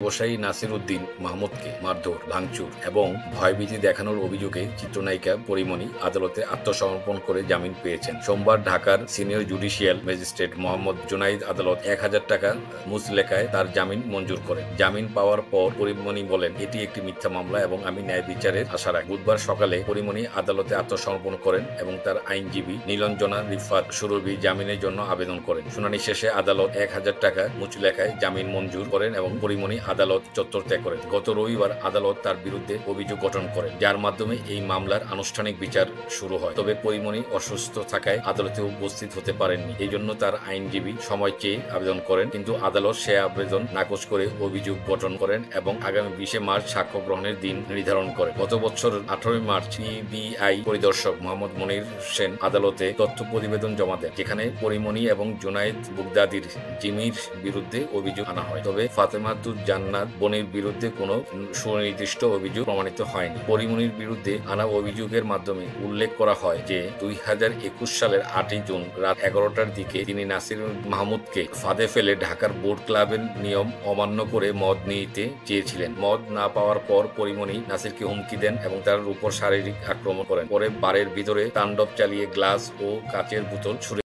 ব্যবসায়ী নাসির উদ্দিন মাহমুদকে মারধর, ভাঙচুর এবং ভয়ভীতি দেখানোর অভিযোগে চিত্রনায়িকা পরীমনি আদালতে আত্মসমর্পণ করে জামিন পেয়েছেন। সোমবার ঢাকার senior judicial magistrate Mohammad Junaid আদালত ১,০০০ টাকা মুচলেকায় তার জামিন মঞ্জুর করেন। জামিন পাওয়ার পর পরীমনি বলেন, এটি একটি মিথ্যা মামলা এবং আমি ন্যায় বিচারের আশা রাখি। বুধবার সকালে পরীমনি আদালতে আত্মসমর্পণ করেন এবং তার আইনজীবী নীলঞ্জনা রিফাত সুরভী জামিনের জন্য আবেদন করেন। শুনানি শেষে আদালত ১,০০০ টাকা মুচলেকায় জামিন মঞ্জুর করেন এবং পরীমনি আদালত চত্বর ত্যাগ করেন। গত রবিবার আদালত তার বিরুদ্ধে অভিযোগ গঠন করেন, যার মাধ্যমে এই মামলার আনুষ্ঠানিক বিচার শুরু হয়। তবে পরীমনি অসুস্থ থাকায় আদালতে উপস্থিত হতে পারেননি। এই জন্য তার আইনজীবী সময় চেয়ে আবেদন করেন, কিন্তু আদালত সে আবেদন নাকচ করে অভিযোগ গঠন করেন এবং আগামী ২০ মার্চ সাক্ষ্য গ্রহণের দিন নির্ধারণ করেন। গত বছর ১৮ মার্চ পিবিআই পরিদর্শক মোহাম্মদ মনির হোসেন আদালতে তথ্য প্রতিবেদন জমা দেন, যেখানে পরীমনি এবং জুনাইদ বুগদাদির জিমির বিরুদ্ধে অভিযোগ আনা হয়। তবে ফাতেমাতুজ জান্নাত বনির বিরুদ্ধে কোনো সুনির্দিষ্ট অভিযোগ প্রমাণিত হয়নি। পরীমনির বিরুদ্ধে আনা অভিযোগের মাধ্যমে উল্লেখ করা হয় যে ২০২১ সালের ৮ই জুন রাত ১১টার দিকে তিনি নাসির মাহমুদকে ফাঁদে ফেলে ঢাকার বোট ক্লাবের নিয়ম অমান্য করে মদ নিতে চেয়েছিলেন। মদ না পাওয়ার পর পরীমনি নাসিরকে হুমকি দেন এবং তার উপর শারীরিক আক্রমণ করেন। পরে বারের ভিতরে তাণ্ডব চালিয়ে গ্লাস ও কাচের বোতল ছুড়ে